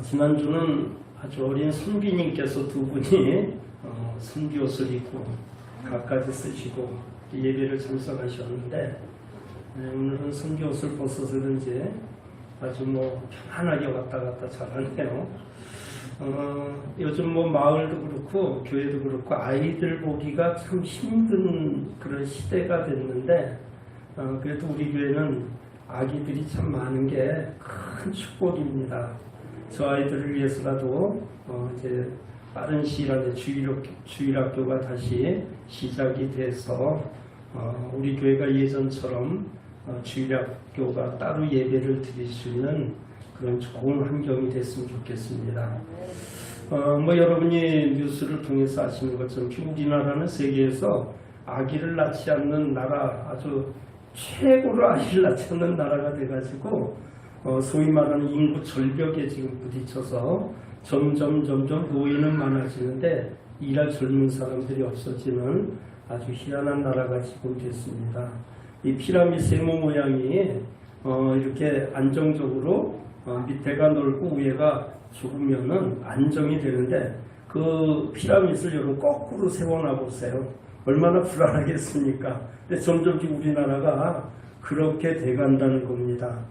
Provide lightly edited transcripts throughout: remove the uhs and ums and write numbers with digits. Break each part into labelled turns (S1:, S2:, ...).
S1: 지난주는 아주 어린 선비님께서 두 분이 선비 옷을 입고 갖가지 쓰시고 예배를 참석하셨는데, 오늘은 선비 옷을 벗어서 그런지 아주 편안하게 왔다 갔다 잘하네요. 요즘 마을도 그렇고 교회도 그렇고 아이들 보기가 참 힘든 그런 시대가 됐는데, 그래도 우리 교회는 아기들이 참 많은 게 큰 축복입니다. 저 아이들을 위해서라도 이제 빠른 시일 안에 주일학교가 다시 시작이 돼서 우리 교회가 예전처럼 주일학교가 따로 예배를 드릴 수 있는 그런 좋은 환경이 됐으면 좋겠습니다. 여러분이 뉴스를 통해서 아시는 것처럼 우리나라는 세계에서 아기를 낳지 않는 나라, 아주 최고로 아기를 낳지 않는 나라가 돼가지고 소위 말하는 인구 절벽에 지금 부딪혀서 점점 노인은 많아지는데 일할 젊은 사람들이 없어지는 아주 희한한 나라가 지금 됐습니다. 이 피라미드 세모 모양이 이렇게 안정적으로 밑에가 넓고 위에가 좁으면은 안정이 되는데, 그 피라미드를 여러분 거꾸로 세워놔 보세요. 얼마나 불안하겠습니까? 근데 점점 우리나라가 그렇게 돼간다는 겁니다.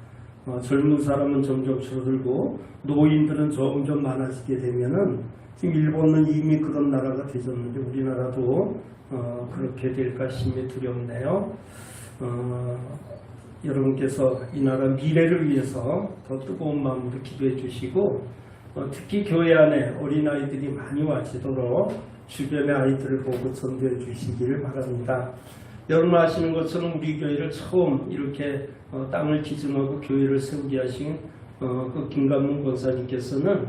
S1: 젊은 사람은 점점 줄어들고 노인들은 점점 많아지게 되면은, 지금 일본은 이미 그런 나라가 되졌는데 우리나라도 그렇게 될까 싶이 두렵네요. 여러분께서 이 나라 미래를 위해서 더 뜨거운 마음으로 기도해 주시고, 특히 교회 안에 어린아이들이 많이 와지도록 주변의 아이들을 보고 전도해 주시기를 바랍니다. 여러분 아시는 것처럼 우리 교회를 처음 이렇게 땅을 기증하고 교회를 세우게 하신 그 김감문 권사님께서는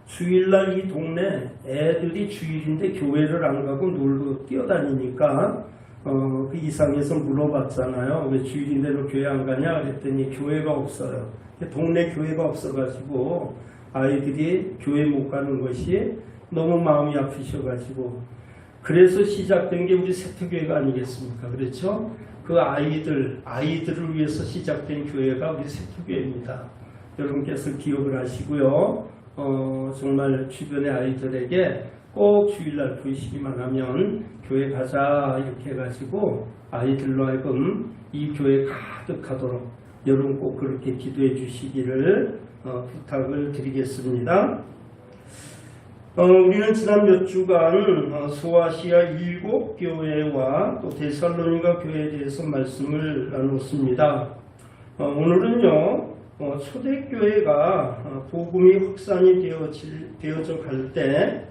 S1: 주일날 이 동네 애들이 주일인데 교회를 안 가고 놀고 뛰어다니니까 그 이상에서 물어봤잖아요. 왜 주일인데 너 교회 안 가냐? 그랬더니 교회가 없어요. 동네 교회가 없어가지고 아이들이 교회 못 가는 것이 너무 마음이 아프셔가지고, 그래서 시작된 게 우리 세터교회가 아니겠습니까? 그렇죠? 그 아이들을 위해서 시작된 교회가 우리 세터교회입니다. 여러분께서 기억을 하시고요. 정말 주변의 아이들에게 꼭 주일날 보이시기만 하면 교회 가자 이렇게 해가지고 아이들로 하여금 이 교회 가득하도록 여러분 꼭 그렇게 기도해 주시기를 부탁을 드리겠습니다. 우리는 지난 몇 주간 소아시아 7교회와 또 데살로니가 교회에 대해서 말씀을 나눴습니다. 오늘은요, 초대교회가 복음이 확산이 되어져 갈 때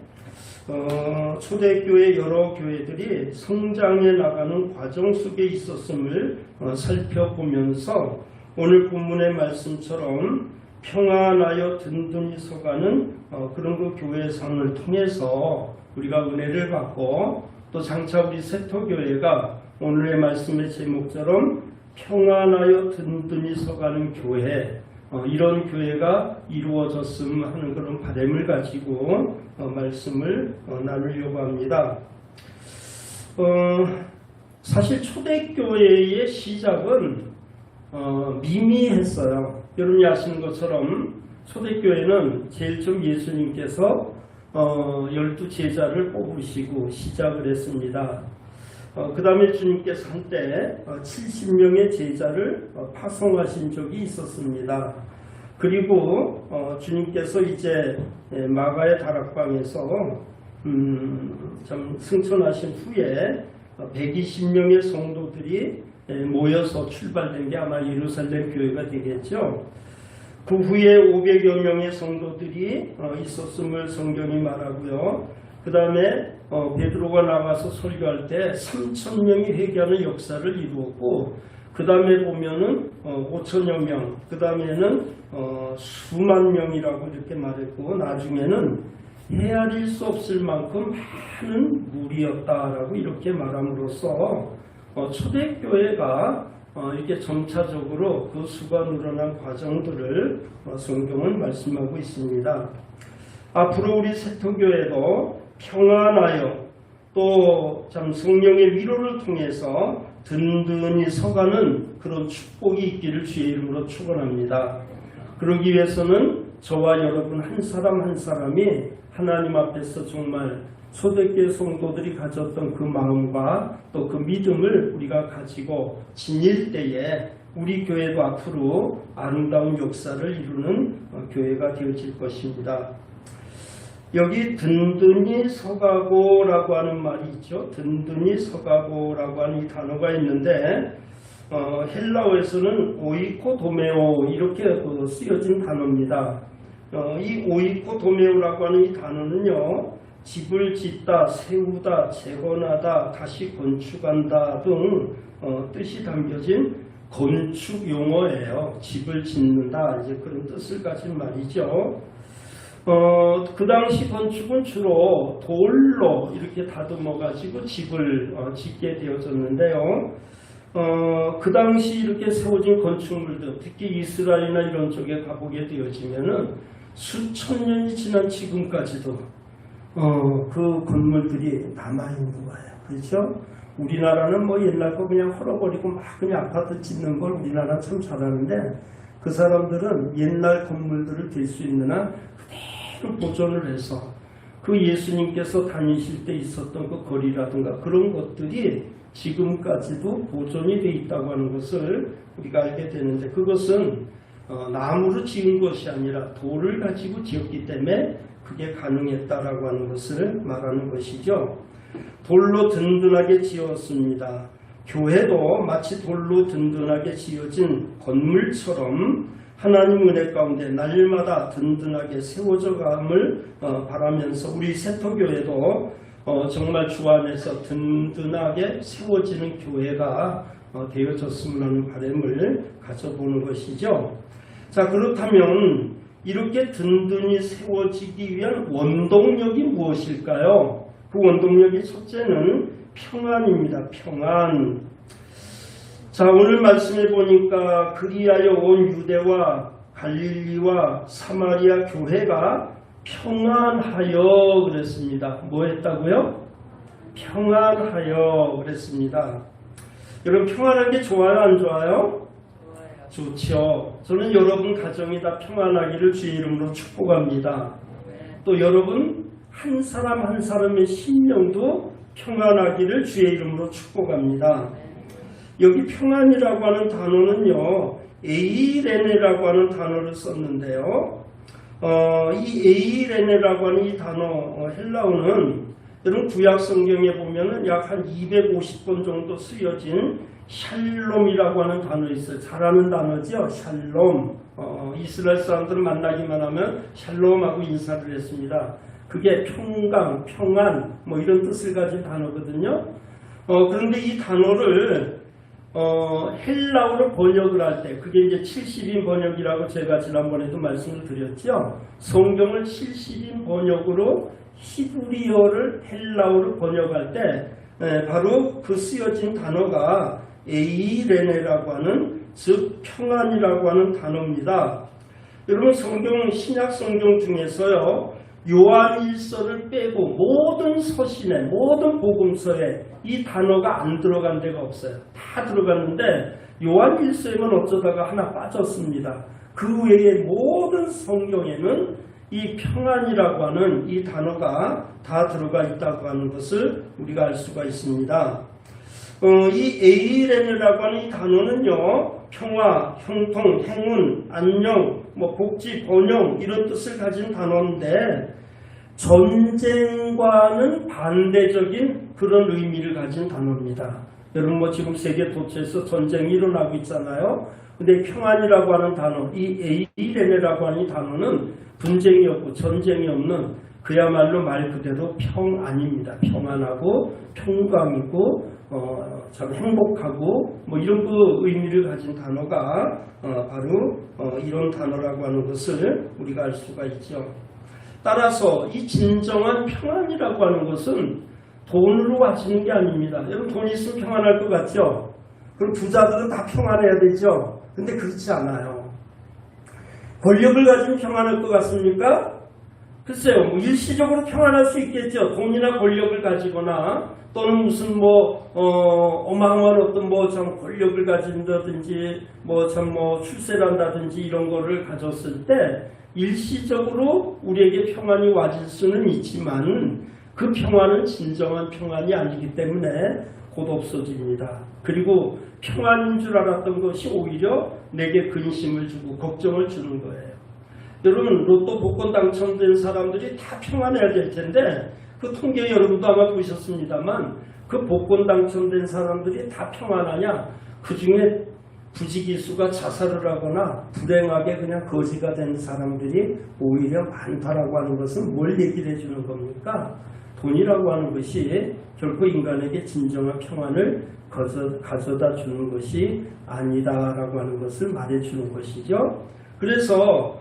S1: 초대교회 여러 교회들이 성장해 나가는 과정 속에 있었음을 살펴보면서 오늘 본문의 말씀처럼 평안하여 든든히 서가는 그런 그 교회상을 통해서 우리가 은혜를 받고, 또 장차 우리 세터교회가 오늘의 말씀의 제목처럼 평안하여 든든히 서가는 교회, 이런 교회가 이루어졌음 하는 그런 바람을 가지고 말씀을 나누려고 합니다. 사실 초대교회의 시작은 미미했어요. 여러분이 아시는 것처럼 초대교회는 제일 처음 예수님께서 12제자를 뽑으시고 시작을 했습니다. 그 다음에 주님께서 한때 70명의 제자를 파송하신 적이 있었습니다. 그리고 주님께서 이제 마가의 다락방에서 참 승천하신 후에 120명의 성도들이 모여서 출발된 게 아마 예루살렘 교회가 되겠죠. 그 후에 500여 명의 성도들이 있었음을 성경이 말하고요. 그 다음에 베드로가 나가서 설교할 때 3,000명이 회개하는 역사를 이루었고, 그 다음에 보면은 5천여 명, 그 다음에는 수만 명이라고 이렇게 말했고, 나중에는 헤아릴 수 없을 만큼 많은 무리였다라고 이렇게 말함으로써 초대교회가 이렇게 점차적으로 그 수가 늘어난 과정들을 성경은 말씀하고 있습니다. 앞으로 우리 세터교회도 평안하여 또 참 성령의 위로를 통해서 든든히 서가는 그런 축복이 있기를 주의 이름으로 축원합니다. 그러기 위해서는 저와 여러분 한 사람 한 사람이 하나님 앞에서 정말 초대교회 성도들이 가졌던 그 마음과 또 그 믿음을 우리가 가지고 지닐 때에 우리 교회도 앞으로 아름다운 역사를 이루는 교회가 되어질 것입니다. 여기 든든히 서가고라고 하는 말이 있죠. 든든히 서가고라고 하는 이 단어가 있는데 헬라어에서는 오이코도메오 이렇게 쓰여진 단어입니다. 이 오이코도메오라고 하는 이 단어는요, 집을 짓다, 세우다, 재건하다, 다시 건축한다 등 뜻이 담겨진 건축 용어예요. 집을 짓는다, 이제 그런 뜻을 가진 말이죠. 그 당시 건축은 주로 돌로 이렇게 다듬어 가지고 집을 짓게 되어졌는데요. 그 당시 이렇게 세워진 건축물들, 특히 이스라엘이나 이런 쪽에 가보게 되어지면은 수천 년이 지난 지금까지도 그 건물들이 남아있는 거예요. 그렇죠? 우리나라는 뭐 옛날 거 그냥 헐어버리고 막 그냥 아파트 짓는 걸 우리나라 참 잘하는데, 그 사람들은 옛날 건물들을 될 수 있는 한 그대로 보존을 해서 그 예수님께서 다니실 때 있었던 그 거리라든가 그런 것들이 지금까지도 보존이 되어 있다고 하는 것을 우리가 알게 되는데, 그것은 나무로 지은 것이 아니라 돌을 가지고 지었기 때문에 그게 가능했다라고 하는 것을 말하는 것이죠. 돌로 든든하게 지었습니다. 교회도 마치 돌로 든든하게 지어진 건물처럼 하나님 은혜 가운데 날마다 든든하게 세워져감을 바라면서 우리 세터교회도 정말 주 안에서 든든하게 세워지는 교회가 되어졌으면 하는 바람을 가져보는 것이죠. 자, 그렇다면 이렇게 든든히 세워지기 위한 원동력이 무엇일까요? 그 원동력이 첫째는 평안입니다. 평안. 자, 오늘 말씀해 보니까 그리하여 온 유대와 갈릴리와 사마리아 교회가 평안하여 그랬습니다. 뭐 했다고요? 평안하여 그랬습니다. 여러분, 평안한 게 좋아요, 안 좋아요? 좋죠. 저는 여러분 가정이 다 평안하기를 주의 이름으로 축복합니다. 또 여러분 한 사람 한 사람의 심령도 평안하기를 주의 이름으로 축복합니다. 여기 평안이라고 하는 단어는요, 에이레네라고 하는 단어를 썼는데요. 이 에이레네라고 하는 이 단어 헬라어는 여러분 구약 성경에 보면은 약 한 250번 정도 쓰여진 샬롬이라고 하는 단어 있어요. 잘하는 단어죠. 샬롬. 이스라엘 사람들을 만나기만 하면 샬롬하고 인사를 했습니다. 그게 평강, 평안 뭐 이런 뜻을 가진 단어거든요. 그런데 이 단어를 헬라어로 번역을 할 때, 그게 이제 70인 번역이라고 제가 지난번에도 말씀을 드렸죠. 성경을 70인 번역으로 히브리어를 헬라어로 번역할 때 바로 그 쓰여진 단어가 에이레네라고 하는, 즉 평안이라고 하는 단어입니다. 여러분 성경, 신약 성경 중에서요, 요한일서를 빼고 모든 서신에, 모든 복음서에 이 단어가 안 들어간 데가 없어요. 다 들어갔는데 요한일서에만 어쩌다가 하나 빠졌습니다. 그 외에 모든 성경에는 이 평안이라고 하는 이 단어가 다 들어가 있다고 하는 것을 우리가 알 수가 있습니다. 이 에이레네라고 하는 이 단어는요, 평화, 형통, 행운, 안녕, 복지, 번영 이런 뜻을 가진 단어인데, 전쟁과는 반대적인 그런 의미를 가진 단어입니다. 여러분 지금 세계 도처에서 전쟁이 일어나고 있잖아요. 근데 평안이라고 하는 단어, 이 에이레네라고 하는 이 단어는 분쟁이 없고 전쟁이 없는 그야말로 말 그대로 평안입니다. 평안하고 평강이고 참 행복하고 이런 그 의미를 가진 단어가 바로 이런 단어라고 하는 것을 우리가 알 수가 있죠. 따라서 이 진정한 평안이라고 하는 것은 돈으로 와지는 게 아닙니다. 여러분 돈 있으면 평안할 것 같죠? 그럼 부자들은 다 평안해야 되죠? 근데 그렇지 않아요. 권력을 가지면 평안할 것 같습니까? 글쎄요, 일시적으로 평안할 수 있겠죠. 돈이나 권력을 가지거나 또는 무슨 어마어마한 어떤 참 권력을 가진다든지 출세를 한다든지 이런 거를 가졌을 때 일시적으로 우리에게 평안이 와질 수는 있지만 그 평안은 진정한 평안이 아니기 때문에 곧 없어집니다. 그리고 평안인 줄 알았던 것이 오히려 내게 근심을 주고 걱정을 주는 거예요. 여러분, 로또 복권 당첨된 사람들이 다 평안해야 될 텐데 그 통계 여러분도 아마 보셨습니다만 그 복권 당첨된 사람들이 다 평안하냐? 그 중에 부지기수가 자살을 하거나 불행하게 그냥 거지가 된 사람들이 오히려 많다라고 하는 것은 뭘 얘기를 해주는 겁니까? 돈이라고 하는 것이 결코 인간에게 진정한 평안을 가져다 주는 것이 아니다라고 하는 것을 말해주는 것이죠. 그래서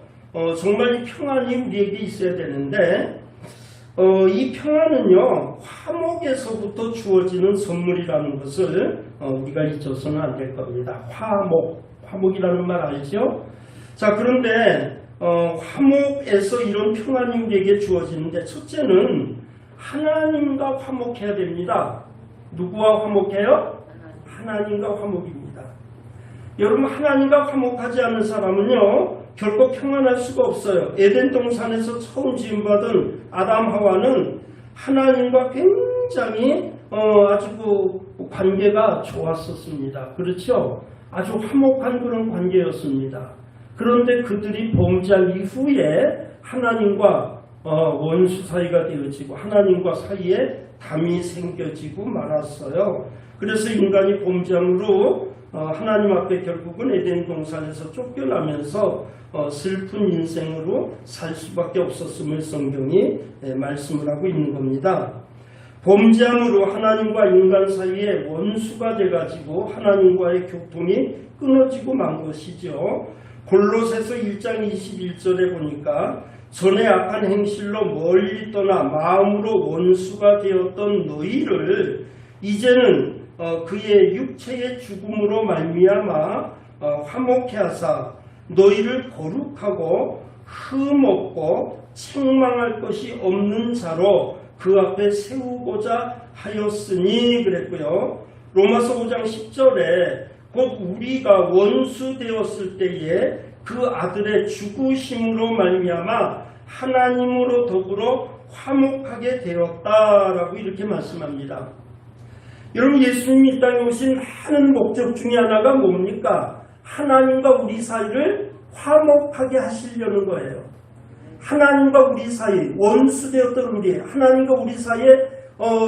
S1: 정말 이 평안이 우리에게 있어야 되는데 이 평안은요, 화목에서부터 주어지는 선물이라는 것을 우리가 잊어서는 안 될 겁니다. 화목이라는 말 알죠? 자, 그런데 화목에서 이런 평안이 우리에게 주어지는데 첫째는 하나님과 화목해야 됩니다. 누구와 화목해요? 하나님과 화목입니다. 여러분, 하나님과 화목하지 않는 사람은요, 결코 평안할 수가 없어요. 에덴 동산에서 처음 지음받은 아담 하와는 하나님과 굉장히 아주 그 관계가 좋았었습니다. 그렇죠? 아주 화목한 그런 관계였습니다. 그런데 그들이 범죄한 이후에 하나님과 원수 사이가 되어지고 하나님과 사이에 담이 생겨지고 말았어요. 그래서 인간이 범죄함으로 하나님 앞에 결국은 에덴 동산에서 쫓겨나면서 슬픈 인생으로 살 수밖에 없었음을 성경이 말씀을 하고 있는 겁니다. 범죄함으로 하나님과 인간 사이에 원수가 돼가지고 하나님과의 교통이 끊어지고 만 것이죠. 골로새서 1장 21절에 보니까 전에 악한 행실로 멀리 떠나 마음으로 원수가 되었던 너희를 이제는 그의 육체의 죽음으로 말미암아 화목케 하사 너희를 거룩하고 흠없고 책망할 것이 없는 자로 그 앞에 세우고자 하였으니 그랬고요. 로마서 5장 10절에 곧 우리가 원수 되었을 때에 그 아들의 죽으심으로 말미암아 하나님으로 더불어 화목하게 되었다라고 이렇게 말씀합니다. 여러분, 예수님이 이 땅에 오신 하는 목적 중에 하나가 뭡니까? 하나님과 우리 사이를 화목하게 하시려는 거예요. 하나님과 우리 사이, 원수되었던 우리, 하나님과 우리 사이에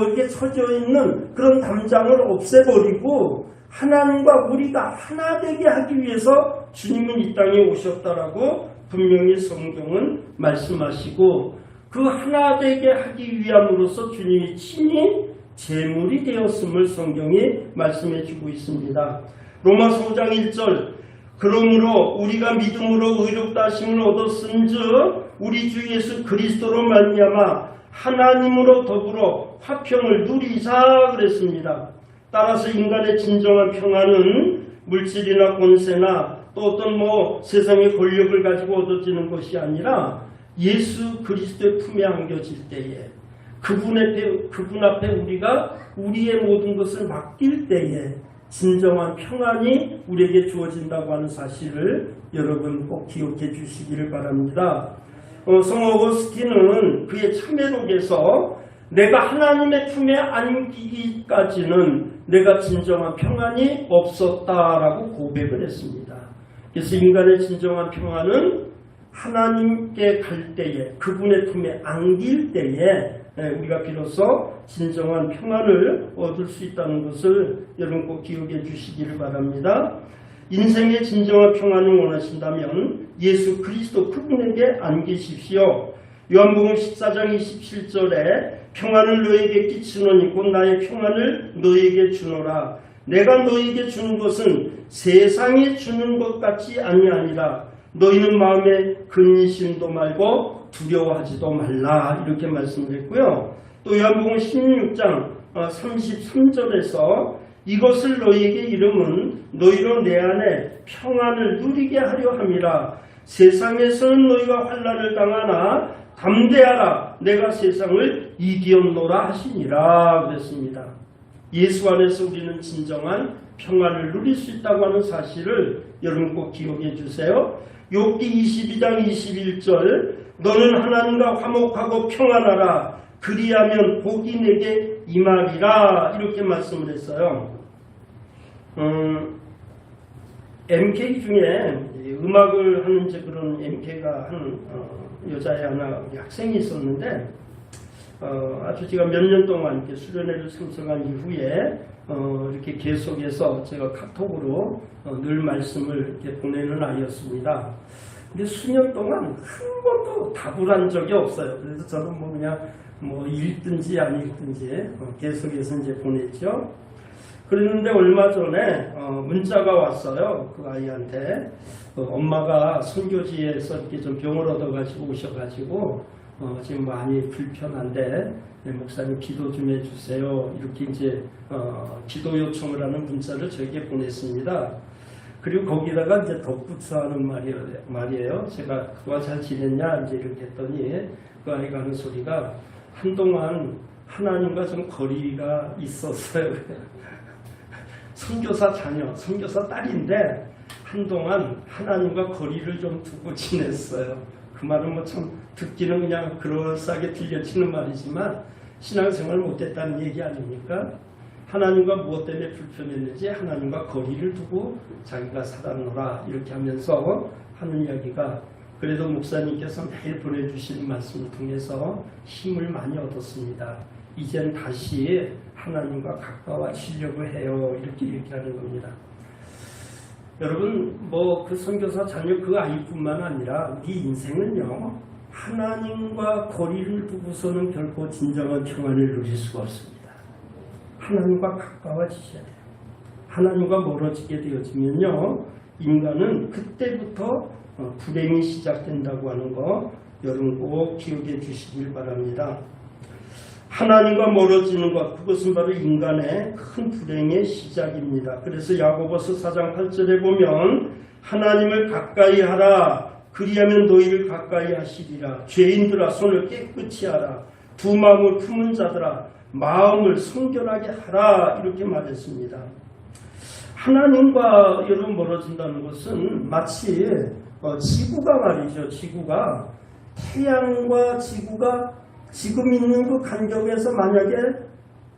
S1: 이렇게 처져 있는 그런 담장을 없애버리고 하나님과 우리가 하나 되게 하기 위해서 주님은 이 땅에 오셨다라고 분명히 성경은 말씀하시고 그 하나 되게 하기 위함으로써 주님이 친히 제물이 되었음을 성경이 말씀해 주고 있습니다. 로마서 5장 1절 그러므로 우리가 믿음으로 의롭다 하심을 얻었은즉 우리 주 예수 그리스도로 말미암아 하나님으로 더불어 화평을 누리자 그랬습니다. 따라서 인간의 진정한 평안은 물질이나 권세나 또 어떤 세상의 권력을 가지고 얻어지는 것이 아니라 예수 그리스도의 품에 안겨질 때에 그분 앞에 우리가 우리의 모든 것을 맡길 때에 진정한 평안이 우리에게 주어진다고 하는 사실을 여러분 꼭 기억해 주시기를 바랍니다. 성 어거스틴은 그의 참회록에서 내가 하나님의 품에 안기기까지는 내가 진정한 평안이 없었다라고 고백을 했습니다. 그래서 인간의 진정한 평안은 하나님께 갈 때에 그분의 품에 안길 때에 우리가 비로소 진정한 평안을 얻을 수 있다는 것을 여러분 꼭 기억해 주시기를 바랍니다. 인생의 진정한 평안을 원하신다면 예수 그리스도 그분에게 안기십시오. 요한복음 14장 27절에 평안을 너에게 끼치노니 곧 나의 평안을 너에게 주노라. 내가 너에게 주는 것은 세상에 주는 것 같이 아니하니라. 너희는 마음에 근심도 말고 두려워하지도 말라 이렇게 말씀드렸고요. 또 요한복음 16장 33절에서 이것을 너희에게 이름은 너희로 내 안에 평안을 누리게 하려 함이라. 세상에서는 너희가 환난을 당하나 담대하라 내가 세상을 이기었노라 하시니라 그랬습니다. 예수 안에서 우리는 진정한 평안을 누릴 수 있다고 하는 사실을 여러분 꼭 기억해 주세요. 욥기 22장 21절 너는 하나님과 화목하고 평안하라 그리하면 복이 내게 임하리라 이렇게 말씀을 했어요. MK 중에 음악을 하는 그런 MK가 한 여자애 하나 학생이 있었는데 아주 제가 몇 년 동안 이렇게 수련회를 참석한 이후에 이렇게 계속해서 제가 카톡으로 늘 말씀을 이렇게 보내는 아이였습니다. 근데 수년 동안 한 번도 답을 한 적이 없어요. 그래서 저는 그냥 읽든지 안 읽든지 계속해서 이제 보냈죠. 그랬는데 얼마 전에 문자가 왔어요. 그 아이한테 엄마가 선교지에서 이렇게 좀 병을 얻어가지고 오셔가지고 지금 많이 불편한데 목사님 기도 좀 해주세요. 이렇게 이제 기도 요청을 하는 문자를 저에게 보냈습니다. 그리고 거기다가 이제 덧붙여하는 말이에요. 제가 그와 잘 지냈냐 이제 이렇게 했더니 그 아이가 하는 소리가 한동안 하나님과 좀 거리가 있었어요. 선교사 자녀, 선교사 딸인데 한동안 하나님과 거리를 좀 두고 지냈어요. 그 말은 참 듣기는 그냥 그럴싸하게 들려지는 말이지만 신앙생활 못했다는 얘기 아닙니까? 하나님과 무엇 때문에 불편했는지 하나님과 거리를 두고 자기가 살았노라 이렇게 하면서 하는 이야기가 그래도 목사님께서 매일 보내주시는 말씀을 통해서 힘을 많이 얻었습니다. 이젠 다시 하나님과 가까워지려고 해요. 이렇게 얘기하는 겁니다. 여러분 그 선교사 자녀 그 아이뿐만 아니라 우리 인생은요. 하나님과 거리를 두고서는 결코 진정한 평안을 누릴 수가 없습니다. 하나님과 가까워지셔야 돼요. 하나님과 멀어지게 되어지면요. 인간은 그때부터 불행이 시작된다고 하는 거 여러분 꼭 기억해 주시길 바랍니다. 하나님과 멀어지는 것 그것은 바로 인간의 큰 불행의 시작입니다. 그래서 야고보서 4장 8절에 보면 하나님을 가까이 하라 그리하면 너희를 가까이 하시리라. 죄인들아 손을 깨끗이 하라. 두 마음을 품은 자들아 마음을 성결하게 하라 이렇게 말했습니다. 하나님과 여러분 멀어진다는 것은 마치 지구가 말이죠. 지구가 태양과 지구가 지금 있는 그 간격에서 만약에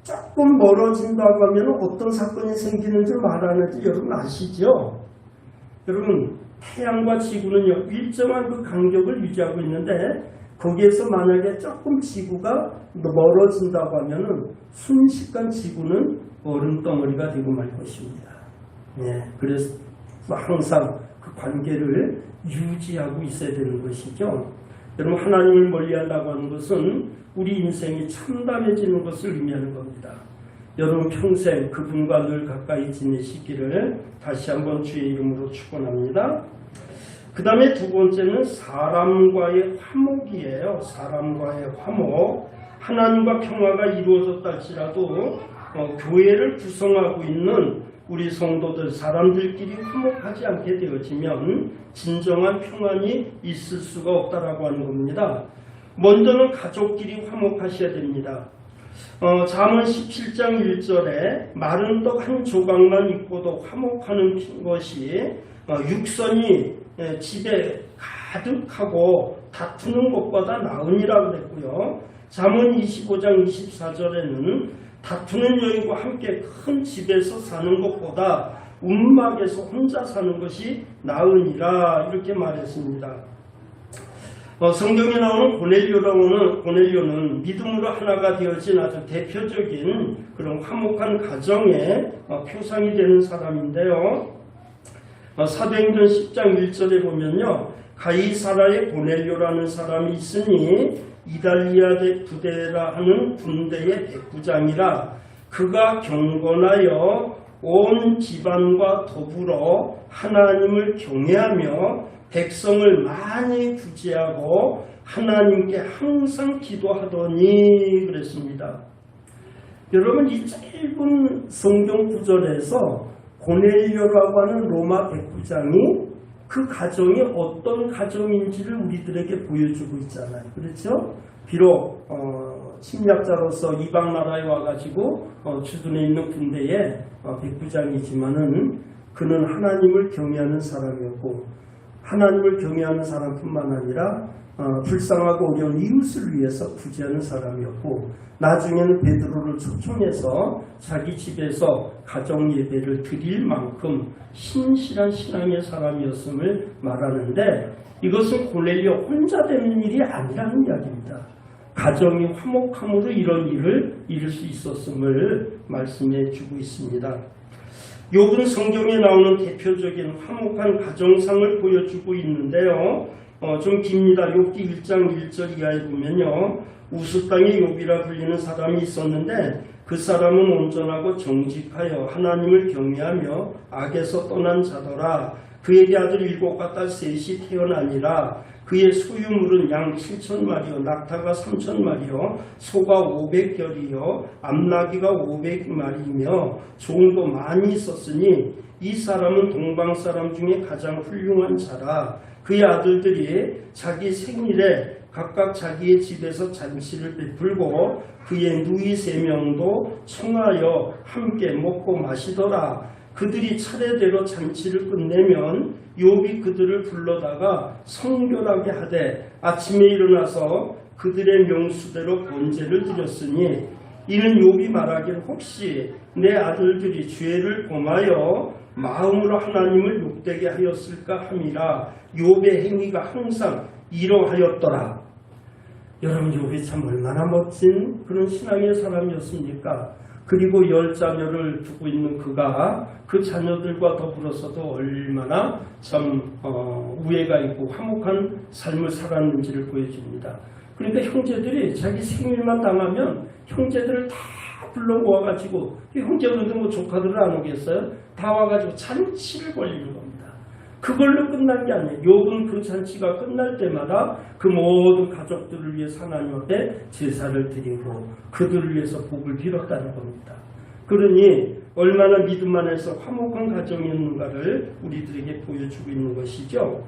S1: 조금 멀어진다고 하면 어떤 사건이 생기는 줄 말하는지 여러분 아시죠? 여러분 태양과 지구는요 일정한 그 간격을 유지하고 있는데 거기에서 만약에 조금 지구가 멀어진다고 하면은 순식간 지구는 얼음덩어리가 되고 말 것입니다. 그래서 항상 그 관계를 유지하고 있어야 되는 것이죠. 여러분 하나님을 멀리한다고 하는 것은 우리 인생이 참담해지는 것을 의미하는 겁니다. 여러분 평생 그분과 늘 가까이 지내시기를 다시 한번 주의 이름으로 축원합니다. 그 다음에 두 번째는 사람과의 화목이에요. 사람과의 화목. 하나님과 평화가 이루어졌다 할지라도 교회를 구성하고 있는 우리 성도들 사람들끼리 화목하지 않게 되어지면 진정한 평안이 있을 수가 없다라고 하는 겁니다. 먼저는 가족끼리 화목하셔야 됩니다. 잠언 17장 1절에 마른 떡 한 조각만 있고도 화목하는 것이 육선이 집에 가득하고 다투는 것보다 나으니라 그랬고요. 잠언 25장 24절에는 다투는 여인과 함께 큰 집에서 사는 것보다 움막에서 혼자 사는 것이 나으니라 이렇게 말했습니다. 성경에 나오는 고넬료는 믿음으로 하나가 되어진 아주 대표적인 그런 화목한 가정의 표상이 되는 사람인데요. 사도행전 10장 1절에 보면요. 가이사라의 고넬료라는 사람이 있으니 이달리아 부대라 하는 군대의 백부장이라 그가 경건하여 온 집안과 더불어 하나님을 경외하며 백성을 많이 구제하고 하나님께 항상 기도하더니 그랬습니다. 여러분 이 짧은 성경 구절에서 고넬료라고 하는 로마 백부장이 그 가정이 어떤 가정인지를 우리들에게 보여주고 있잖아요. 그렇죠? 비록 침략자로서 이방 나라에 와가지고 주둔해 있는 군대의 백부장이지만은 그는 하나님을 경외하는 사람이었고 하나님을 경외하는 사람뿐만 아니라 불쌍하고 어려운 이웃을 위해서 구제하는 사람이었고, 나중에는 베드로를 초청해서 자기 집에서 가정 예배를 드릴 만큼 신실한 신앙의 사람이었음을 말하는데, 이것은 고넬료 혼자 되는 일이 아니라는 이야기입니다. 가정이 화목함으로 이런 일을 이룰 수 있었음을 말씀해 주고 있습니다. 욥은 성경에 나오는 대표적인 화목한 가정상을 보여주고 있는데요. 좀 깁니다. 욥기 1장 1절 이하에 보면요. 우스 땅의 욥이라 불리는 사람이 있었는데 그 사람은 온전하고 정직하여 하나님을 경외하며 악에서 떠난 자더라. 그에게 아들 7과 딸 3이 태어나니라. 그의 소유물은 양 7,000마리요 낙타가 3,000마리요 소가 500결이요 암나귀가 500마리이며 종도 많이 있었으니 이 사람은 동방 사람 중에 가장 훌륭한 자라. 그의 아들들이 자기 생일에 각각 자기의 집에서 잔치를 베풀고 그의 누이 3명도 청하여 함께 먹고 마시더라. 그들이 차례대로 잔치를 끝내면 욥이 그들을 불러다가 성결하게 하되 아침에 일어나서 그들의 명수대로 번제를 드렸으니 이는 욥이 말하기를 혹시 내 아들들이 죄를 범하여 마음으로 하나님을 욕되게 하였을까 함이라. 욥의 행위가 항상 이러하였더라. 여러분, 욥이 참 얼마나 멋진 그런 신앙의 사람이었습니까? 그리고 10자녀를 두고 있는 그가 그 자녀들과 더불어서도 얼마나 참 우애가 있고 화목한 삶을 살았는지를 보여줍니다. 그러니까 형제들이 자기 생일만 당하면 형제들을 다 불러 모아가지고, 형제들도 뭐 조카들을 안 오겠어요? 다 와가지고 잔치를 벌리는 겁니다. 그걸로 끝난 게 아니에요. 욥은 그 잔치가 끝날 때마다 그 모든 가족들을 위해서 하나님 앞에 제사를 드리고 그들을 위해서 복을 빌었다는 겁니다. 그러니 얼마나 믿음 안에서 화목한 가정이었는가를 우리들에게 보여주고 있는 것이죠.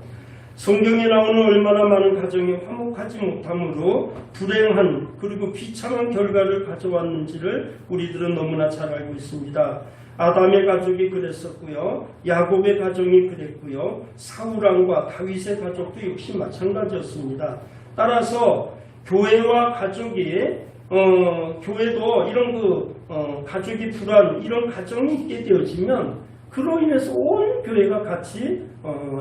S1: 성경에 나오는 얼마나 많은 가정이 화목하지 못함으로 불행한 그리고 비참한 결과를 가져왔는지를 우리들은 너무나 잘 알고 있습니다. 아담의 가족이 그랬었고요. 야곱의 가정이 그랬고요. 사울왕과 다윗의 가족도 역시 마찬가지였습니다. 따라서 교회와 가족이 교회도 이런 가족이 불안 이런 가정이 있게 되어지면 그로 인해서 온 교회가 같이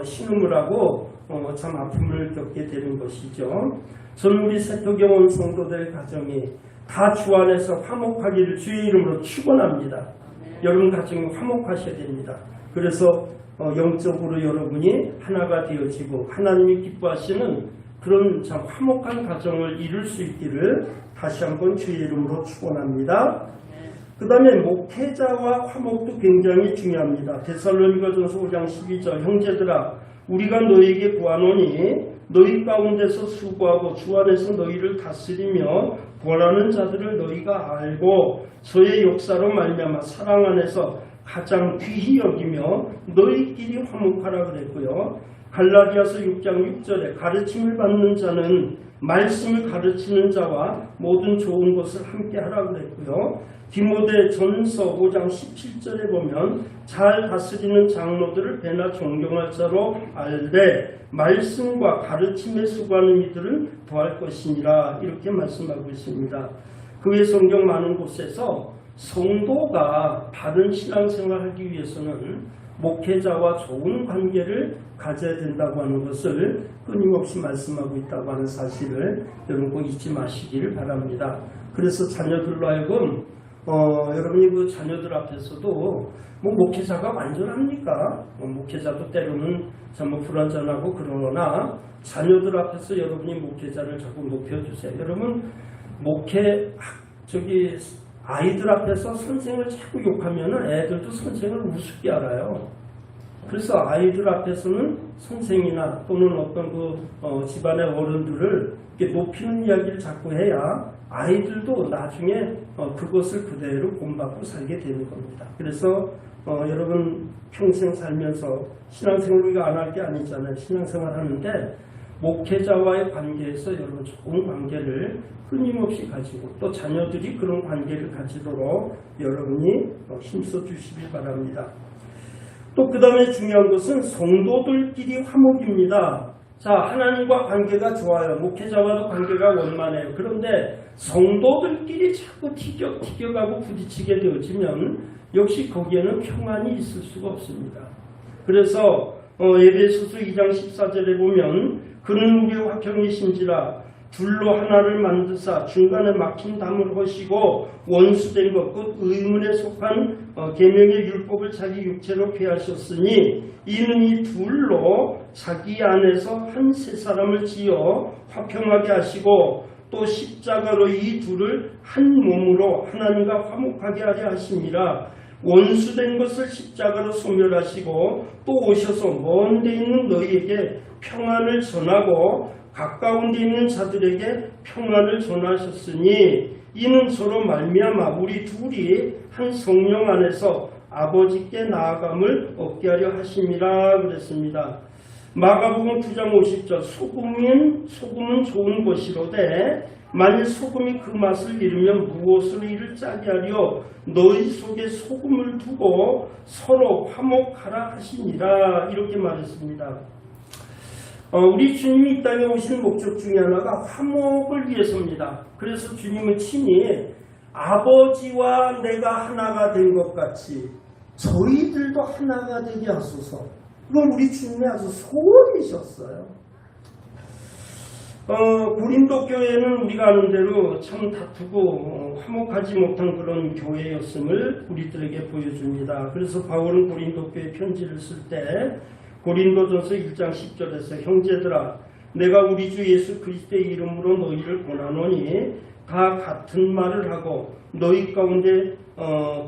S1: 신음을 하고 참 아픔을 겪게 되는 것이죠. 저는 우리 세토교 온 성도들 가정이 다 주 안에서 화목하기를 주의 이름으로 축원합니다. 여러분 가정이 화목하셔야 됩니다. 그래서 영적으로 여러분이 하나가 되어지고 하나님이 기뻐하시는 그런 참 화목한 가정을 이룰 수 있기를 다시 한번 주의 이름으로 축원합니다. 그 다음에 목회자와 화목도 굉장히 중요합니다. 데살로니가전서 5장 12절 형제들아 우리가 너희에게 구하노니 너희 가운데서 수고하고 주 안에서 너희를 다스리며 권하는 자들을 너희가 알고 저의 역사로 말미암아 사랑 안에서 가장 귀히 여기며 너희끼리 화목하라 그랬고요. 갈라디아서 6장 6절에 가르침을 받는 자는 말씀을 가르치는 자와 모든 좋은 것을 함께 하라 그랬고요. 디모데 전서 5장 17절에 보면 잘 다스리는 장로들을 배나 존경할 자로 알되 말씀과 가르침에 수고하는 이들은 더할 것이니라 이렇게 말씀하고 있습니다. 그 외 성경 많은 곳에서 성도가 바른 신앙생활을 하기 위해서는 목회자와 좋은 관계를 가져야 된다고 하는 것을 끊임없이 말씀하고 있다고 하는 사실을 여러분 꼭 잊지 마시기를 바랍니다. 그래서 자녀들로 하여금 여러분이 그 자녀들 앞에서도 뭐 목회자가 완전합니까? 목회자도 때로는 참 불완전하고 그러나 자녀들 앞에서 여러분이 목회자를 자꾸 높여주세요. 여러분 아이들 앞에서 선생을 자꾸 욕하면 애들도 선생을 우습게 알아요. 그래서 아이들 앞에서는 선생이나 또는 어떤 집안의 어른들을 이렇게 높이는 이야기를 자꾸 해야 아이들도 나중에 그것을 그대로 본받고 살게 되는 겁니다. 그래서 여러분 평생 살면서 신앙생활 우리가 안 할 게 아니잖아요. 신앙생활 하는데 목회자와의 관계에서 여러분 좋은 관계를 끊임없이 가지고 또 자녀들이 그런 관계를 가지도록 여러분이 힘써 주시길 바랍니다. 또 그 다음에 중요한 것은 성도들끼리 화목입니다. 자, 하나님과 관계가 좋아요. 목회자와도 관계가 원만해요. 그런데 성도들끼리 자꾸 튀겨가고 부딪히게 되어지면 역시 거기에는 평안이 있을 수가 없습니다. 그래서 에베소서 2장 14절에 보면 그는 우리 화평이신지라 둘로 하나를 만드사 중간에 막힌 담을 허시고 원수된 것 곧 의문에 속한 계명의 율법을 자기 육체로 폐하셨으니 이는 이 둘로 자기 안에서 한 세 사람을 지어 화평하게 하시고 또 십자가로 이 둘을 한 몸으로 하나님과 화목하게 하려 하심이라. 원수된 것을 십자가로 소멸하시고 또 오셔서 먼 데 있는 너희에게 평안을 전하고 가까운 데 있는 자들에게 평안을 전하셨으니 이는 서로 말미암아 우리 둘이 한 성령 안에서 아버지께 나아감을 얻게 하려 하심이라 그랬습니다. 마가복음 9장 50절 소금은 좋은 것이로되 만일 소금이 그 맛을 잃으면 무엇으로 이를 짜게 하려 너희 속에 소금을 두고 서로 화목하라 하시니라 이렇게 말했습니다. 우리 주님이 이 땅에 오신 목적 중에 하나가 화목을 위해서입니다. 그래서 주님은 친히 아버지와 내가 하나가 된 것 같이 저희들도 하나가 되게 하소서. 이건 우리 주님의 아주 소원이셨어요. 고린도 교회는 우리가 아는 대로 참 다투고 화목하지 못한 그런 교회였음을 우리들에게 보여줍니다. 그래서 바울은 고린도 교회 편지를 쓸 때 고린도전서 1장 10절에서 형제들아 내가 우리 주 예수 그리스도의 이름으로 너희를 권하노니 다 같은 말을 하고 너희 가운데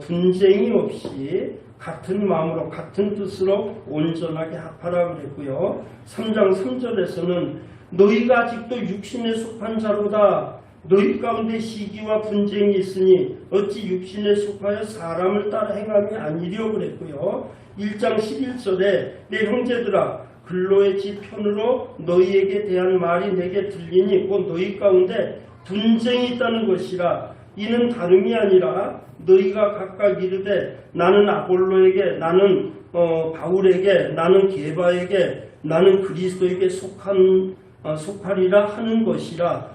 S1: 분쟁이 없이 같은 마음으로 같은 뜻으로 온전하게 합하라 그랬고요. 3장 3절에서는 너희가 아직도 육신에 속한 자로다. 너희 가운데 시기와 분쟁이 있으니 어찌 육신에 속하여 사람을 따라 행함이 아니려 그랬고요. 1장 11절에 내 형제들아 근로의 지편으로 너희에게 대한 말이 내게 들리니 곧 너희 가운데 분쟁이 있다는 것이라. 이는 다름이 아니라 너희가 각각 이르되 나는 아볼로에게 나는 바울에게 나는 게바에게 나는 그리스도에게 속하리라 하는 것이라.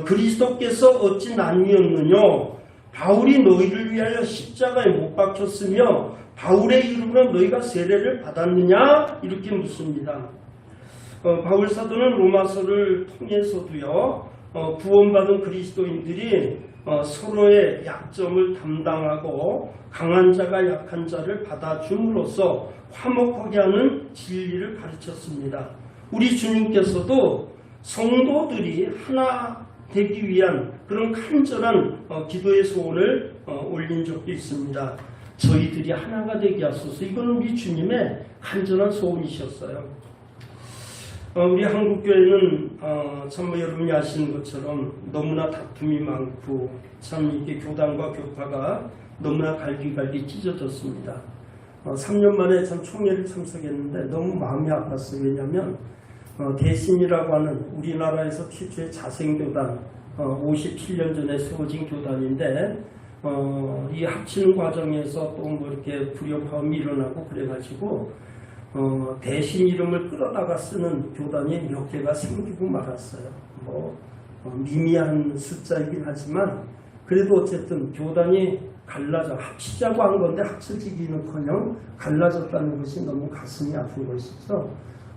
S1: 그리스도께서 어찌 나뉘었느냐. 바울이 너희를 위하여 십자가에 못 박혔으며 바울의 이름으로 너희가 세례를 받았느냐 이렇게 묻습니다. 바울 사도는 로마서를 통해서도요 구원받은 그리스도인들이 서로의 약점을 담당하고 강한 자가 약한 자를 받아줌으로써 화목하게 하는 진리를 가르쳤습니다. 우리 주님께서도 성도들이 하나 되기 위한 그런 간절한 기도의 소원을 올린 적도 있습니다. 저희들이 하나가 되게 하소서. 이건 우리 주님의 간절한 소원이셨어요. 우리 한국교회는 참 여러분이 아시는 것처럼 너무나 다툼이 많고 참 이게 교단과 교파가 너무나 갈기갈기 찢어졌습니다. 3년 만에 참 총회를 참석했는데 너무 마음이 아팠어요. 왜냐하면 대신이라고 하는 우리나라에서 최초의 자생교단 57년 전에 세워진 교단인데 이 합치는 과정에서 또 뭐 이렇게 불협화음이 일어나고 그래가지고 대신 이름을 끌어다가 쓰는 교단이 몇 개가 생기고 말았어요. 미미한 숫자이긴 하지만 그래도 어쨌든 교단이 갈라져 합치자고 한 건데 합쳐지기는커녕 갈라졌다는 것이 너무 가슴이 아픈 것이죠.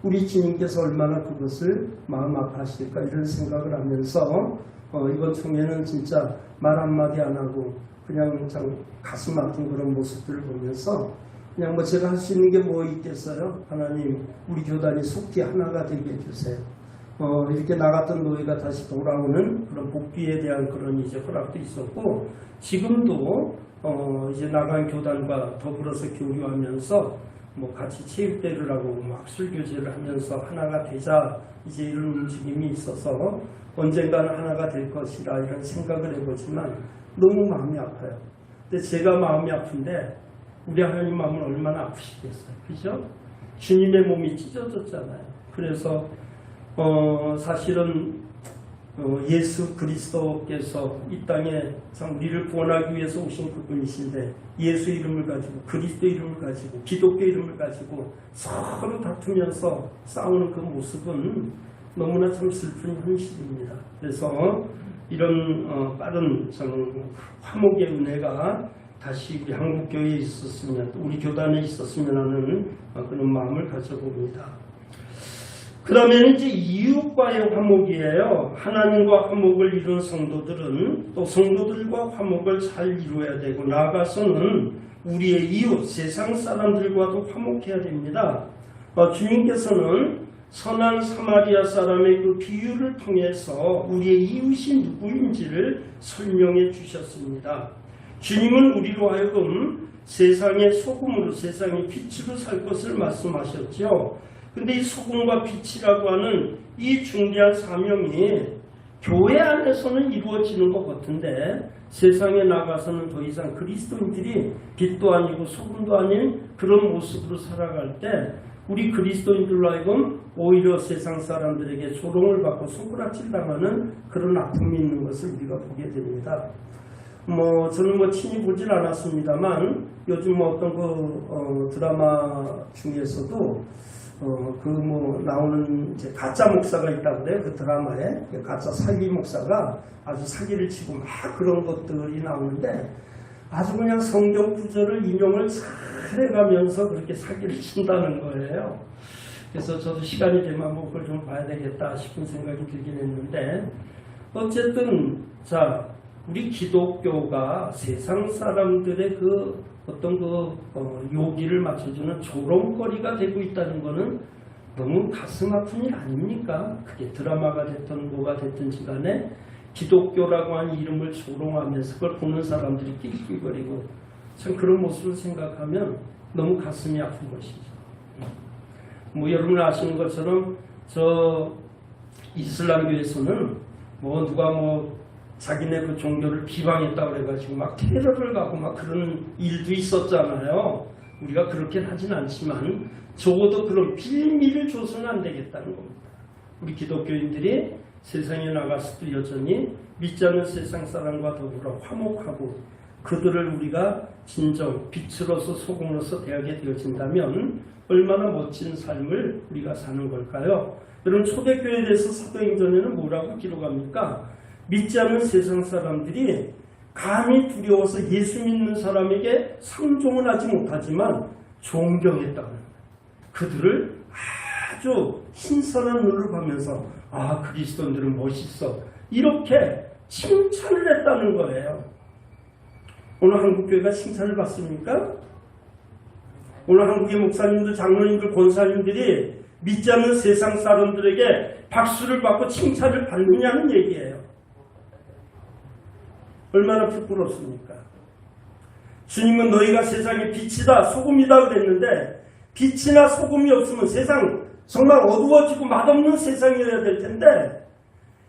S1: 우리 주님께서 얼마나 그것을 마음 아파하실까 이런 생각을 하면서 이번 총회는 진짜 말 한마디 안 하고 그냥 참 가슴 아픈 그런 모습들을 보면서 그냥 제가 할 수 있는 게 뭐 있겠어요? 하나님 우리 교단이 속히 하나가 되게 해주세요. 이렇게 나갔던 너희가 다시 돌아오는 그런 복귀에 대한 그런 이제 허락도 있었고 지금도 이제 나간 교단과 더불어서 교류하면서 같이 체육대회를 하고 학술교제를 하면서 하나가 되자 이제 이런 움직임이 있어서 언젠가는 하나가 될 것이라 이런 생각을 해보지만 너무 마음이 아파요. 근데 제가 마음이 아픈데 우리 하나님 마음은 얼마나 아프시겠어요. 그죠? 주님의 몸이 찢어졌잖아요. 그래서 사실은 예수 그리스도께서 이 땅에 참 우리를 구원하기 위해서 오신 그분이신데 예수 이름을 가지고 그리스도 이름을 가지고 기독교 이름을 가지고 서로 다투면서 싸우는 그 모습은 너무나 참 슬픈 현실입니다. 그래서 이런 빠른 화목의 은혜가 다시 우리 한국교회에 있었으면 우리 교단에 있었으면 하는 그런 마음을 가져봅니다. 그 다음에는 이제 이웃과의 화목이에요. 하나님과 화목을 이룬 성도들은 또 성도들과 화목을 잘 이루어야 되고 나아가서는 우리의 이웃, 세상 사람들과도 화목해야 됩니다. 주님께서는 선한 사마리아 사람의 그 비유를 통해서 우리의 이웃이 누구인지를 설명해 주셨습니다. 주님은 우리로 하여금 세상의 소금으로 세상의 빛으로 살 것을 말씀하셨죠. 근데 이 소금과 빛이라고 하는 이 중대한 사명이 교회 안에서는 이루어지는 것 같은데 세상에 나가서는 더 이상 그리스도인들이 빛도 아니고 소금도 아닌 그런 모습으로 살아갈 때 우리 그리스도인들로 하여금 오히려 세상 사람들에게 조롱을 받고 손가락질 당하는 그런 아픔이 있는 것을 우리가 보게 됩니다. 저는 친히 보질 않았습니다만 요즘 어떤 드라마 중에서도 나오는 이제 가짜 목사가 있다고 그래요. 그 드라마에 가짜 사기 목사가 아주 사기를 치고 막 그런 것들이 나오는데 아주 그냥 성경 구절을 인용을 잘 해가면서 그렇게 사기를 친다는 거예요. 그래서 저도 시간이 되면 한번 그걸 좀 봐야 되겠다 싶은 생각이 들긴 했는데 어쨌든 우리 기독교가 세상 사람들의 어떤 요기를 맞춰주는 조롱거리가 되고 있다는 것은 너무 가슴 아픈 일 아닙니까? 그게 드라마가 됐든 뭐가 됐든지 간에 기독교라고 하는 이름을 조롱하면서 그걸 보는 사람들이 낄낄거리고 참 그런 모습을 생각하면 너무 가슴이 아픈 것이죠. 여러분 아시는 것처럼 이슬람교에서는 누가 자기네 그 종교를 비방했다고 그래가지고 막 테러를 가고 막 그런 일도 있었잖아요. 우리가 그렇게는 하진 않지만 적어도 그런 빌미를 줘서는 안 되겠다는 겁니다. 우리 기독교인들이 세상에 나가서도 여전히 믿지 않는 세상 사람과 더불어 화목하고 그들을 우리가 진정 빛으로서 소금으로서 대하게 되어진다면 얼마나 멋진 삶을 우리가 사는 걸까요? 여러분 초대교회에 대해서 사도행전에는 뭐라고 기록합니까? 믿지 않는 세상 사람들이 감히 두려워서 예수 믿는 사람에게 상종은 하지 못하지만 존경했다는 거예요. 그들을 아주 신선한 눈으로 보면서 그리스도인들은 멋있어 이렇게 칭찬을 했다는 거예요. 오늘 한국교회가 칭찬을 받습니까? 오늘 한국의 목사님들, 장로님들, 권사님들이 믿지 않는 세상 사람들에게 박수를 받고 칭찬을 받느냐는 얘기예요. 얼마나 부끄럽습니까? 주님은 너희가 세상의 빛이다, 소금이다 그랬는데 빛이나 소금이 없으면 세상 정말 어두워지고 맛없는 세상이어야 될 텐데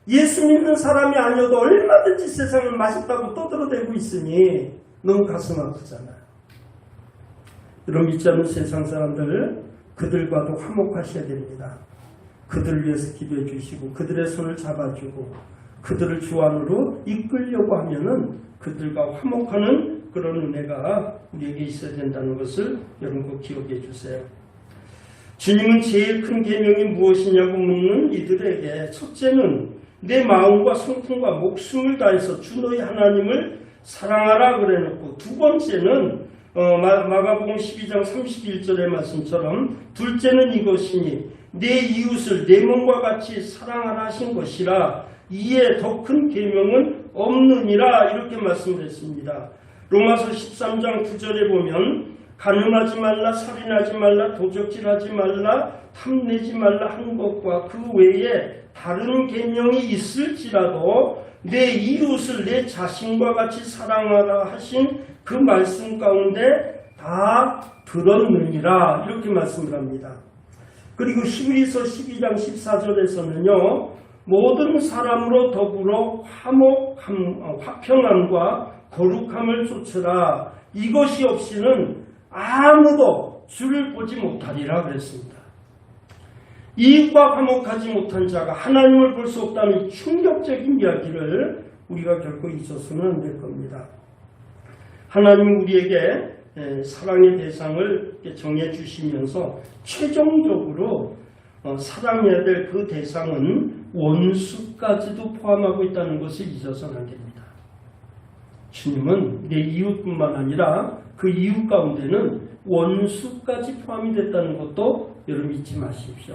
S1: 예수 믿는 사람이 아니어도 얼마든지 세상은 맛있다고 떠들어대고 있으니 너무 가슴 아프잖아요. 이런 믿지 않는 세상 사람들 그들과도 화목하셔야 됩니다. 그들을 위해서 기도해 주시고 그들의 손을 잡아주고 그들을 주 안으로 이끌려고 하면은 그들과 화목하는 그런 은혜가 우리에게 있어야 된다는 것을 여러분 꼭 기억해 주세요. 주님은 제일 큰 계명이 무엇이냐고 묻는 이들에게 첫째는 내 마음과 성품과 목숨을 다해서 주 너희 하나님을 사랑하라 그래놓고 두 번째는 마가복음 12장 31절의 말씀처럼 둘째는 이것이니 내 이웃을 내 몸과 같이 사랑하라 하신 것이라 이에 더 큰 계명은 없느니라 이렇게 말씀했습니다. 로마서 13장 9절에 보면 간음하지 말라, 살인하지 말라, 도적질하지 말라, 탐내지 말라 한 것과 그 외에 다른 계명이 있을지라도 내 이웃을 내 자신과 같이 사랑하라 하신 그 말씀 가운데 다 들었느니라 이렇게 말씀을 합니다. 그리고 히브리서 12장 14절에서는요. 모든 사람으로 더불어 화평함과 거룩함을 좇으라. 이것이 없이는 아무도 주를 보지 못하리라 그랬습니다. 이익과 화목하지 못한 자가 하나님을 볼 수 없다는 충격적인 이야기를 우리가 결코 잊어서는 안 될 겁니다. 하나님은 우리에게 사랑의 대상을 정해 주시면서 최종적으로 사랑해야 될 그 대상은 원수까지도 포함하고 있다는 것을 잊어서는 안 됩니다. 주님은 내 이웃뿐만 아니라 그 이웃 가운데는 원수까지 포함이 됐다는 것도 여러분 잊지 마십시오.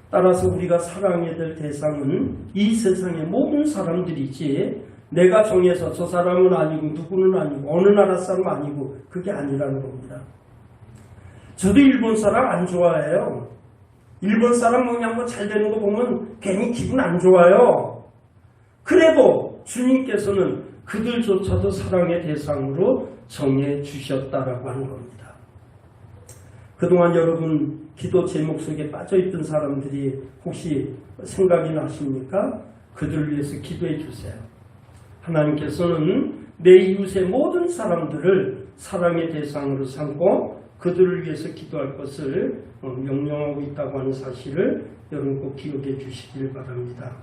S1: 따라서 우리가 사랑해야 될 대상은 이 세상의 모든 사람들이지 내가 정해서 저 사람은 아니고 누구는 아니고 어느 나라 사람 아니고 그게 아니라는 겁니다. 저도 일본 사람 안 좋아해요. 일본 사람 그냥 뭐 잘 되는 거 보면 괜히 기분 안 좋아요. 그래도 주님께서는 그들조차도 사랑의 대상으로 정해 주셨다라고 하는 겁니다. 그동안 여러분 기도 제목 속에 빠져있던 사람들이 혹시 생각이 나십니까? 그들을 위해서 기도해 주세요. 하나님께서는 내 이웃의 모든 사람들을 사랑의 대상으로 삼고 그들을 위해서 기도할 것을 명령하고 있다고 하는 사실을 여러분 꼭 기억해 주시길 바랍니다.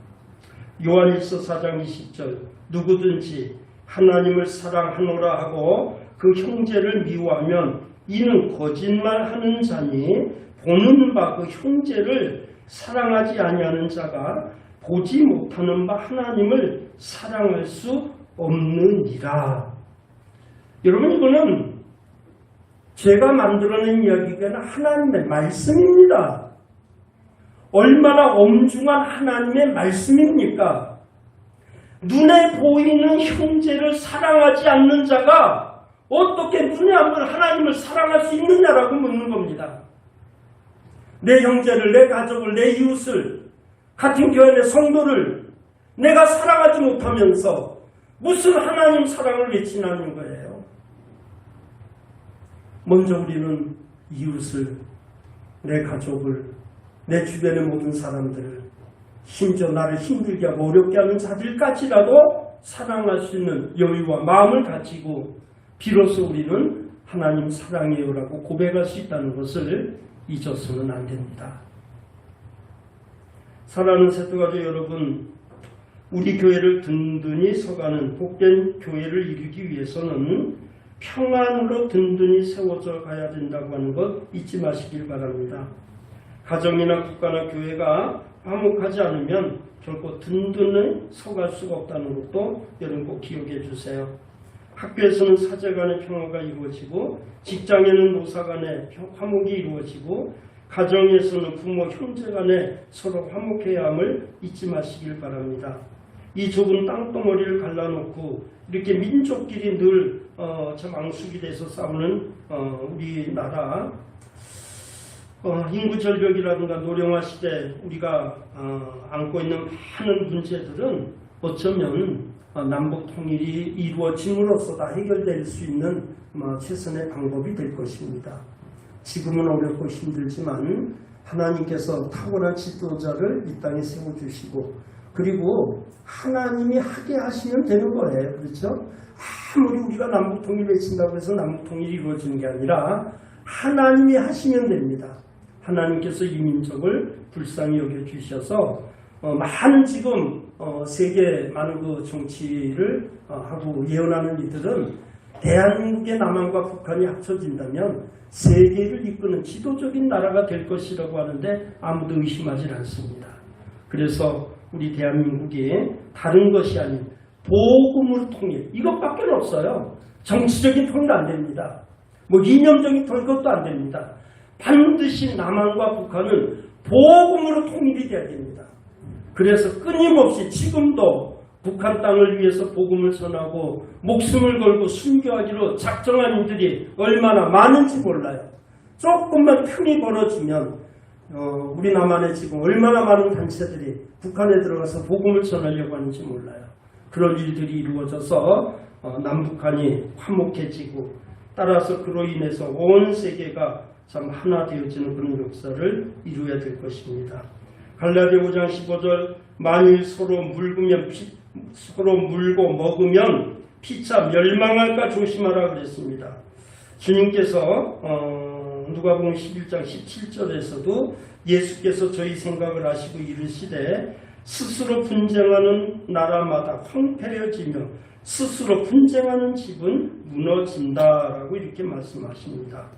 S1: 요한일서 4장 20절 누구든지 하나님을 사랑하노라 하고 그 형제를 미워하면 이는 거짓말하는 자니 보는 바 그 형제를 사랑하지 아니하는 자가 보지 못하는 바 하나님을 사랑할 수 없느니라. 여러분 이거는 제가 만들어낸 이야기가 아니라 하나님의 말씀입니다. 얼마나 엄중한 하나님의 말씀입니까? 눈에 보이는 형제를 사랑하지 않는 자가 어떻게 눈에 안 보이는 하나님을 사랑할 수 있느냐라고 묻는 겁니다. 내 형제를, 내 가족을, 내 이웃을, 같은 교회 내 성도를 내가 사랑하지 못하면서 무슨 하나님 사랑을 외치는 거예요? 먼저 우리는 이웃을, 내 가족을, 내 주변의 모든 사람들을, 심지어 나를 힘들게 하고 어렵게 하는 자들까지라도 사랑할 수 있는 여유와 마음을 가지고 비로소 우리는 하나님 사랑해요라고 고백할 수 있다는 것을 잊어서는 안 됩니다. 사랑하는 새도가족 여러분, 우리 교회를 든든히 서가는 복된 교회를 이루기 위해서는 평안으로 든든히 세워져 가야 된다고 하는 것 잊지 마시길 바랍니다. 가정이나 국가나 교회가 화목하지 않으면 결코 든든히 서갈 수가 없다는 것도 여러분 꼭 기억해 주세요. 학교에서는 사제 간의 평화가 이루어지고 직장에는 노사 간의 화목이 이루어지고 가정에서는 부모 형제 간에 서로 화목해야 함을 잊지 마시길 바랍니다. 이 좁은 땅덩어리를 갈라놓고 이렇게 민족끼리 늘 참 앙숙이 돼서 싸우는 우리나라 인구 절벽이라든가 노령화 시대 우리가 안고 있는 많은 문제들은 어쩌면 남북 통일이 이루어짐으로써 다 해결될 수 있는 최선의 방법이 될 것입니다. 지금은 어렵고 힘들지만 하나님께서 탁월한 지도자를 이 땅에 세워주시고 그리고 하나님이 하게 하시면 되는 거예요. 그렇죠? 아무리 우리가 남북 통일 외친다고 해서 남북 통일이 이루어지는 게 아니라 하나님이 하시면 됩니다. 하나님께서 이 민족을 불쌍히 여겨주셔서 많은 지금 세계 많은 그 정치를 하고 예언하는 이들은 대한민국의 남한과 북한이 합쳐진다면 세계를 이끄는 지도적인 나라가 될 것이라고 하는데 아무도 의심하지 않습니다. 그래서 우리 대한민국이 다른 것이 아닌 복음으로 통일 이것밖에 없어요. 정치적인 통일 안 됩니다. 뭐 이념적인 통일 그것도 안 됩니다. 반드시 남한과 북한은 복음으로 통일이 돼야 됩니다. 그래서 끊임없이 지금도 북한 땅을 위해서 복음을 전하고 목숨을 걸고 순교하기로 작정한 이들이 얼마나 많은지 몰라요. 조금만 틈이 벌어지면 우리 남한에 지금 얼마나 많은 단체들이 북한에 들어가서 복음을 전하려고 하는지 몰라요. 그런 일들이 이루어져서 남북한이 화목해지고 따라서 그로 인해서 온 세계가 참 하나 되어지는 그런 역사를 이루어야 될 것입니다. 갈라디아 5장 15절 만일 서로 물고 먹으면 피차 멸망할까 조심하라 그랬습니다. 주님께서는 누가복음 11장 17절에서도 예수께서 저희 생각을 아시고 이르시되 스스로 분쟁하는 나라마다 황폐해지며 스스로 분쟁하는 집은 무너진다라고 이렇게 말씀하십니다.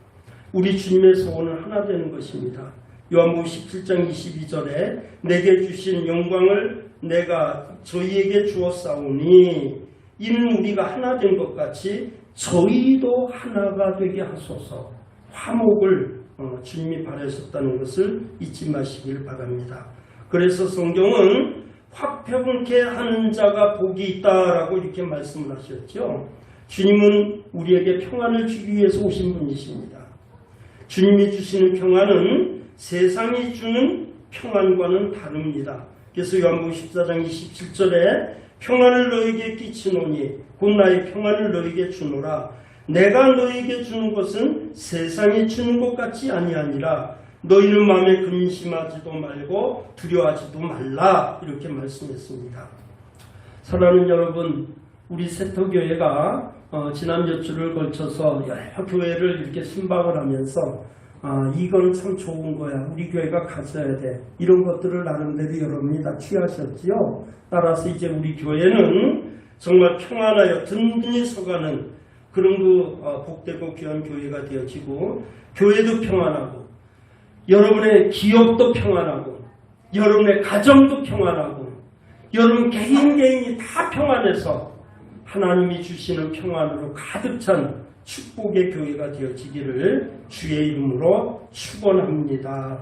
S1: 우리 주님의 소원은 하나 되는 것입니다. 요한복음 17장 22절에 내게 주신 영광을 내가 저희에게 주었사오니 이는 우리가 하나 된 것 같이 저희도 하나가 되게 하소서. 화목을 주님이 바라셨다는 것을 잊지 마시길 바랍니다. 그래서 성경은 화평케 하는 자가 복이 있다라고 이렇게 말씀을 하셨죠. 주님은 우리에게 평안을 주기 위해서 오신 분이십니다. 주님이 주시는 평안은 세상이 주는 평안과는 다릅니다. 그래서 요한복음 14장 27절에 평안을 너에게 끼치노니 곧 나의 평안을 너에게 주노라. 내가 너에게 주는 것은 세상이 주는 것 같이 아니하니라. 너희는 마음에 근심하지도 말고 두려워하지도 말라. 이렇게 말씀했습니다. 사랑하는 여러분, 우리 세터교회가 지난 몇 주를 걸쳐서 여러 교회를 이렇게 순방을 하면서 이건 참 좋은 거야. 우리 교회가 가져야 돼. 이런 것들을 나름대로 여러분이 다 취하셨지요. 따라서 이제 우리 교회는 정말 평안하여 든든히 서가는 그런 복되고 귀한 교회가 되어지고 교회도 평안하고 여러분의 기업도 평안하고 여러분의 가정도 평안하고 여러분 개인이 다 평안해서 하나님이 주시는 평안으로 가득 찬 축복의 교회가 되어지기를 주의 이름으로 축원합니다.